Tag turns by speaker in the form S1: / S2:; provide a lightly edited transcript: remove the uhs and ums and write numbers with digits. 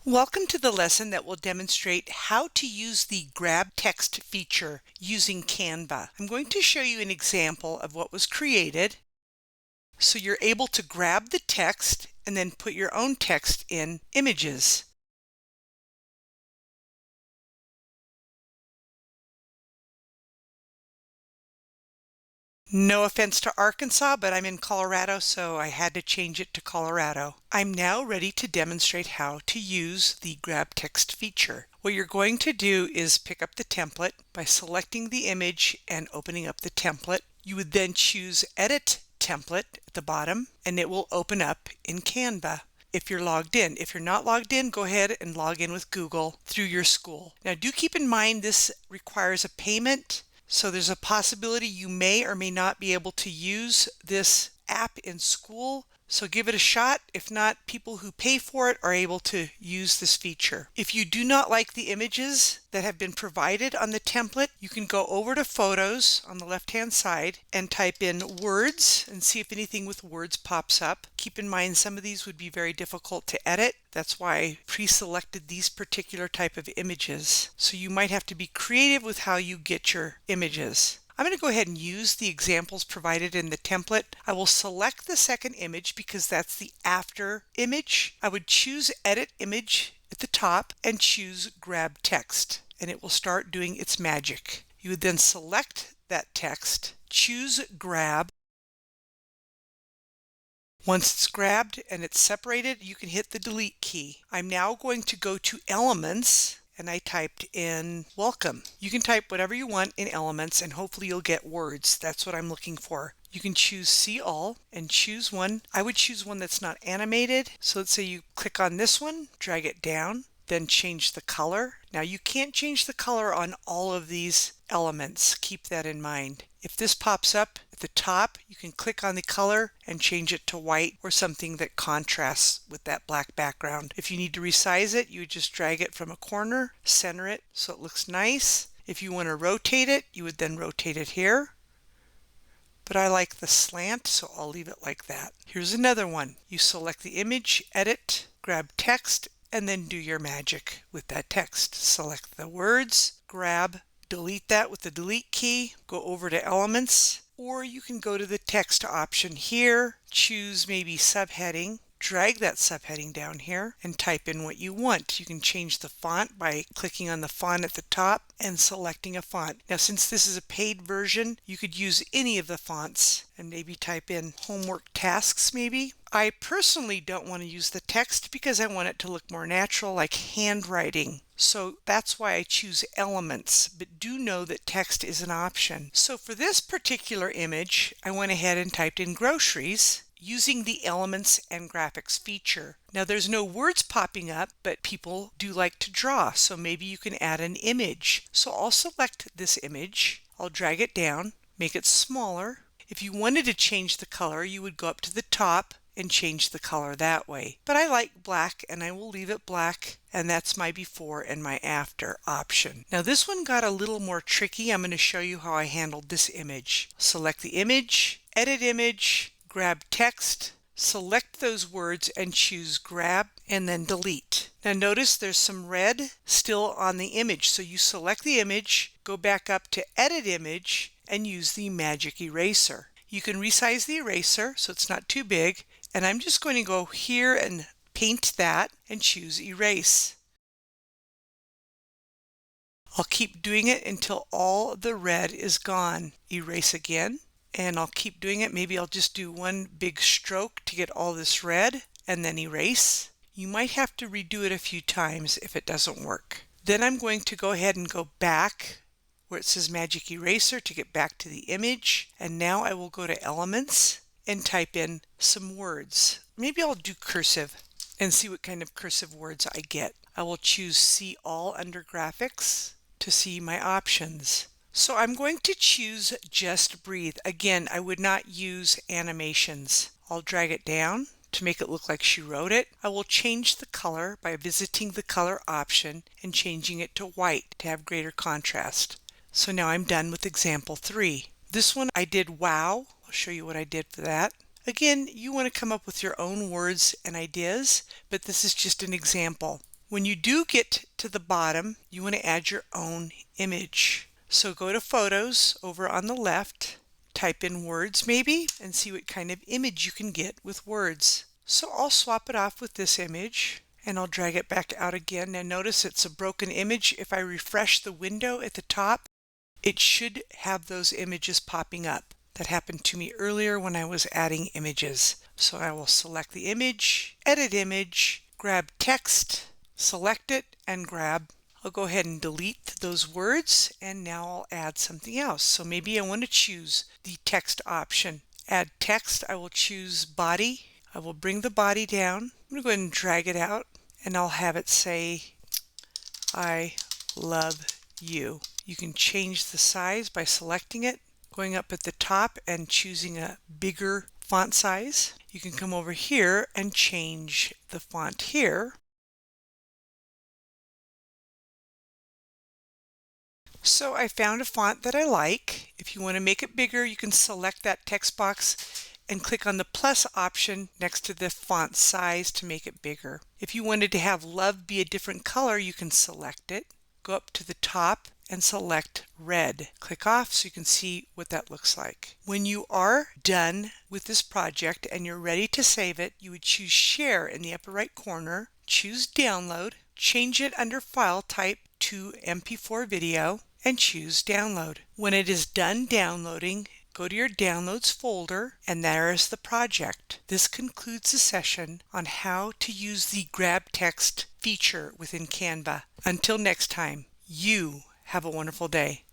S1: Welcome to the lesson that will demonstrate how to use the Grab Text feature using Canva. I'm going to show you an example of what was created so you're able to grab the text and then put your own text in images. No offense to Arkansas, but I'm in Colorado, so I had to change it to Colorado. I'm now ready to demonstrate how to use the Grab Text feature. What you're going to do is pick up the template by selecting the image and opening up the template. You would then choose Edit Template at the bottom, and it will open up in Canva if you're logged in. If you're not logged in, go ahead and log in with Google through your school. Now, do keep in mind this requires a payment. So there's a possibility you may or may not be able to use this app in school. So give it a shot. If not, people who pay for it are able to use this feature. If you do not like the images that have been provided on the template, you can go over to Photos on the left-hand side and type in Words and see if anything with words pops up. Keep in mind some of these would be very difficult to edit. That's why I pre-selected these particular type of images. So you might have to be creative with how you get your images. I'm going to go ahead and use the examples provided in the template. I will select the second image because that's the after image. I would choose Edit Image at the top and choose Grab Text, and it will start doing its magic. You would then select that text, choose Grab. Once it's grabbed and it's separated, you can hit the delete key. I'm now going to go to Elements, and I typed in welcome. You can type whatever you want in Elements and hopefully you'll get words. That's what I'm looking for. You can choose See All and choose one. I would choose one that's not animated. So let's say you click on this one, drag it down, then change the color. Now you can't change the color on all of these elements. Keep that in mind. If this pops up at the top, you can click on the color and change it to white or something that contrasts with that black background. If you need to resize it, you would just drag it from a corner, center it so it looks nice. If you want to rotate it, you would then rotate it here. But I like the slant, so I'll leave it like that. Here's another one. You select the image, edit, grab text, and then do your magic with that text. Select the words, grab, delete that with the delete key, go over to Elements, or you can go to the text option here, choose maybe subheading, drag that subheading down here and type in what you want. You can change the font by clicking on the font at the top and selecting a font. Now, since this is a paid version, you could use any of the fonts and maybe type in homework tasks maybe. I personally don't want to use the text because I want it to look more natural, like handwriting. So that's why I choose Elements, but do know that text is an option. So for this particular image, I went ahead and typed in groceries using the Elements and Graphics feature. Now there's no words popping up, but people do like to draw, so maybe you can add an image. So I'll select this image, I'll drag it down, make it smaller. If you wanted to change the color, you would go up to the top and change the color that way. But I like black and I will leave it black, and that's my before and my after option. Now this one got a little more tricky. I'm going to show you how I handled this image. Select the image, edit image, grab text, select those words and choose grab and then delete. Now notice there's some red still on the image, so you select the image, go back up to edit image and use the magic eraser. You can resize the eraser so it's not too big, and I'm just going to go here and paint that and choose erase. I'll keep doing it until all the red is gone. Erase again, and I'll keep doing it. Maybe I'll just do one big stroke to get all this red and then erase. You might have to redo it a few times if it doesn't work. Then I'm going to go ahead and go back where it says magic eraser to get back to the image, and now I will go to Elements and type in some words. Maybe I'll do cursive and see what kind of cursive words I get. I will choose See All under Graphics to see my options. So I'm going to choose Just Breathe. Again, I would not use animations. I'll drag it down to make it look like she wrote it. I will change the color by visiting the color option and changing it to white to have greater contrast. So now I'm done with example 3. This one I did wow. I'll show you what I did for that. Again, you want to come up with your own words and ideas, but this is just an example. When you do get to the bottom, you want to add your own image. So go to Photos over on the left, type in words maybe, and see what kind of image you can get with words. So I'll swap it off with this image, and I'll drag it back out again. Now notice it's a broken image. If I refresh the window at the top, it should have those images popping up. That happened to me earlier when I was adding images. So I will select the image, edit image, grab text, select it, and grab. I'll go ahead and delete those words, and now I'll add something else. So maybe I want to choose the text option. Add text, I will choose body. I will bring the body down. I'm going to go ahead and drag it out, and I'll have it say, I love you. You can change the size by selecting it, going up at the top and choosing a bigger font size. You can come over here and change the font here. So I found a font that I like. If you want to make it bigger, you can select that text box and click on the plus option next to the font size to make it bigger. If you wanted to have love be a different color, you can select it. Go up to the top and select red. Click off so you can see what that looks like. When you are done with this project and you're ready to save it, you would choose Share in the upper right corner, choose Download, change it under File Type to MP4 Video, and choose Download. When it is done downloading, go to your Downloads folder, and there is the project. This concludes the session on how to use the Grab Text feature within Canva. Until next time, you have a wonderful day.